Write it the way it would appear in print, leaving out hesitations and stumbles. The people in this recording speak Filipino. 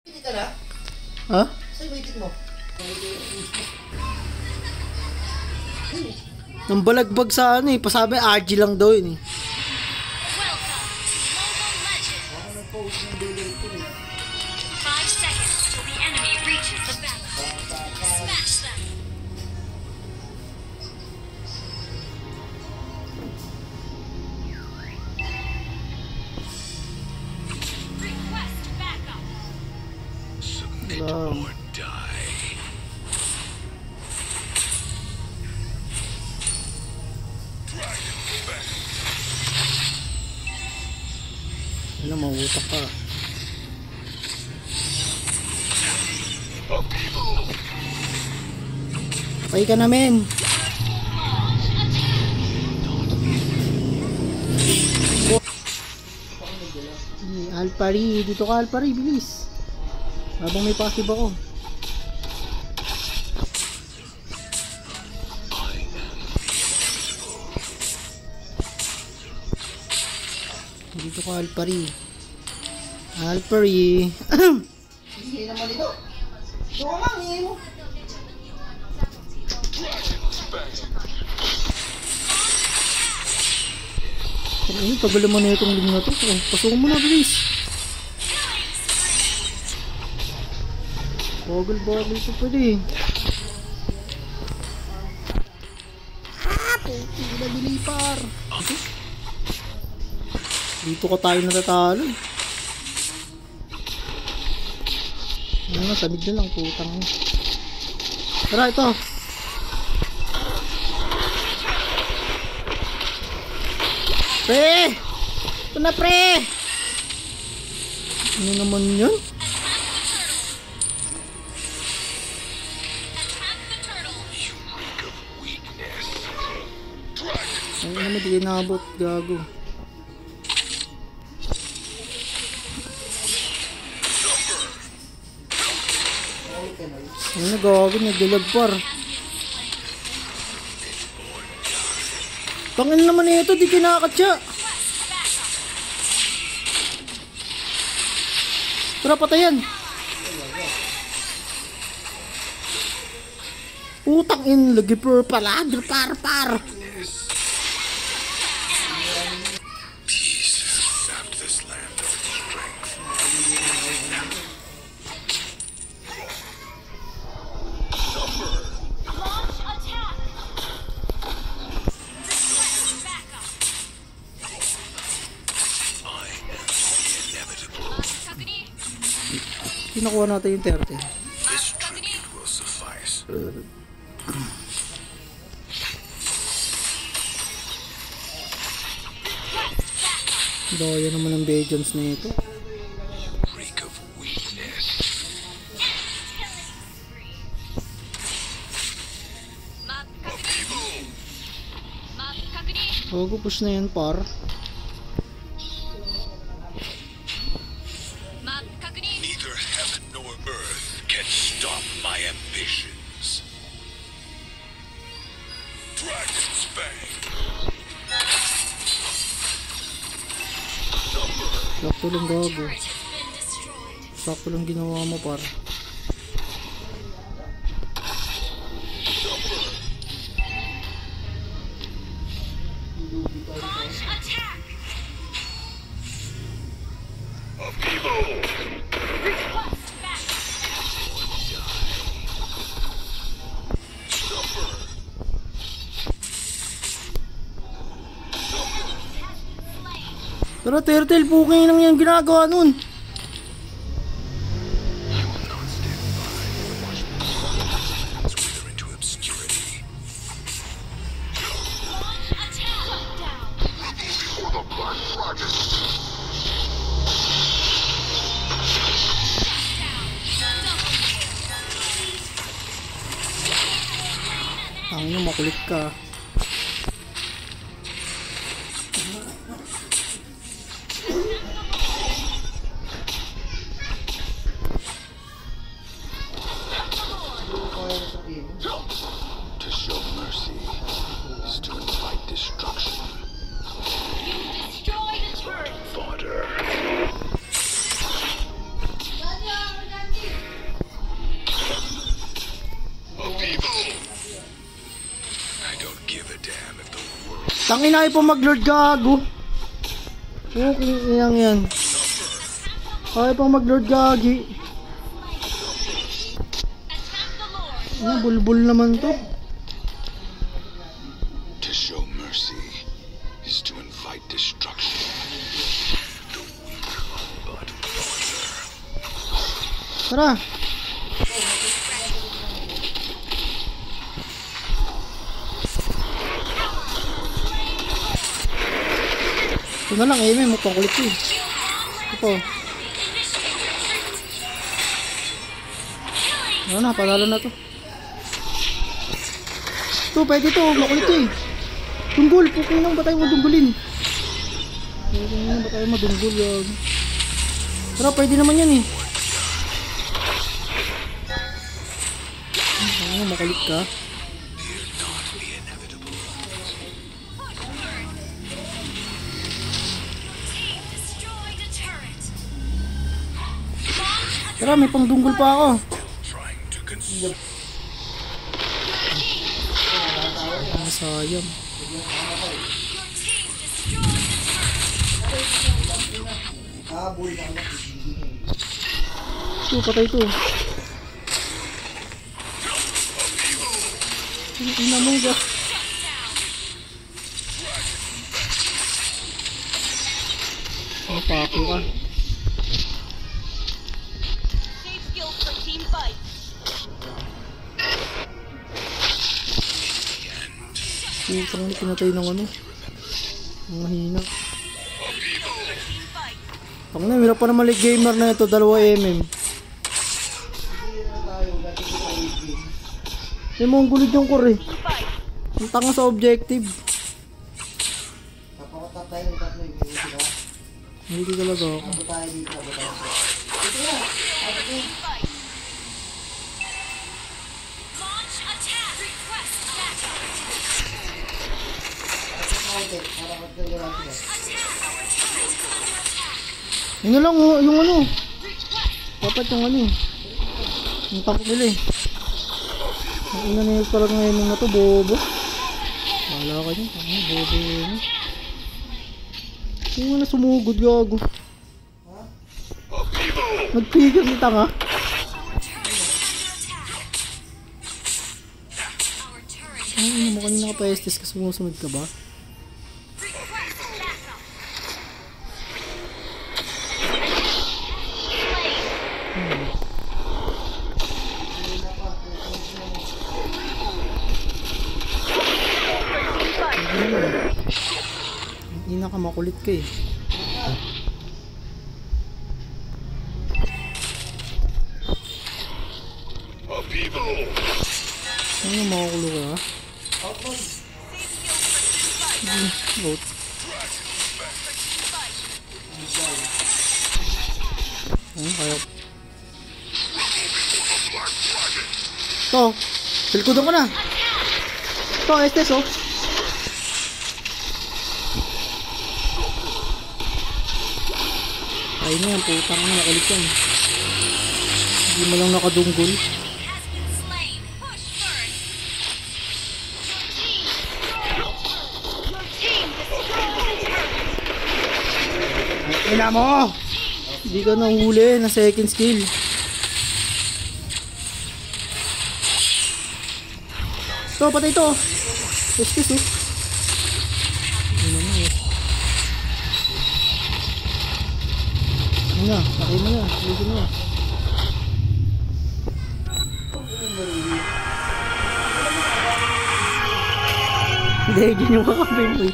Pwede ka na? Ha? Sa'yo waiting mo. Nang balagbag sa ano eh. Pasabi RG lang daw yun eh. Wow. Ano, mauutak ka. Patay ka namin. Alpari, dito ka Alpari, bilis. Habang may passive ako. Dito ka Alpari. Alpari. Hindi naman ito. Ito ka lang, hindi mo. Ano, tagal mo na itong ling na ito. Pasok mo na, bilis. Bagal ito pwede. Puti na binipar. Dito ka tayo natatalo. Ano na, samid na lang, putang. Tara, ito. Pre! Ito na, pre! Ano naman yun? Ay, ano, di nabot, gago. Ano, gago, nagdalagpar. Pangin naman ito, di kinakatsa. Tara, patayan. Utang in, lagi par. Nakuha natin yung 30. Daya naman ang Bajans na ito. Bago push na yan par. Sakto lang gago. Sakto lang ginawa mo par. Tara, turtle, puking lang yan ginagawa nun. Ang makulit ka. To show mercy is to invite destruction. You destroyed a turret. Fodder. Tangina ay pa mag-lord gago. Okay lang yan. Ay pa mag-lord gagi. Ano, bulbul naman to. To show mercy is to invite destruction. Tara. Ito na lang, may mapakulit ko eh. Ito. Ano na, panalo na to. Ito, pwede to, makulit to eh. Tunggol, puking nang ba tayo madunggulin? Puking nang ba tayo madunggol yan? Tara, pwede naman yan eh. Ano, makulit ka? Tara, may pangdunggol pa ako. Ah, sayang. Habol na ako. Ito, patay ito. Ina mo ba? Oh, papo ka. Save skills for team fight. Parang pinatay ng ano. Ang mahina. Team fight. Pang na, hirap pa naman like gamer na ito, 2 mm. May mong gulid yung core eh. Team fight. Ang tanga sa objective. Kapakot tayo ng tatlo yung sila. Hindi talaga ako. Abo tayo dito, abo tayo. Team fight. Launch attack. Request backup. Okay, para magkagawa sila. Attack our turret under attack. Yun na lang, oh, yung ano. Dapat yung ano eh. Yung tank nila eh. Ang ina na yung parang ngayon na to, bobo. Wala ka dyan, ano, bobo yun. Yung na sumugod, gago. Nag-trigger si tanga. Our turret. Ay, ano mo kanina ka pa estes ka, sumusunod ka ba? Request backup. Hindi na ka makulit ka eh. Ano makakulo ka ha? Out. Ano kaya? Ito, silkudan ko na. Ito, estes oh. Ay na yan, putang na, makulit yan. Hindi mo lang nakadunggol. Has been slain. Push first. Your team destroyed the turret. Ina mo! Hindi ka nahuli na second skill. Ito, patay ito. Estes oh. Ina mo eh. Ano na, sakay mo na, sige mo na. Hindi, ginawa ka pa mo eh.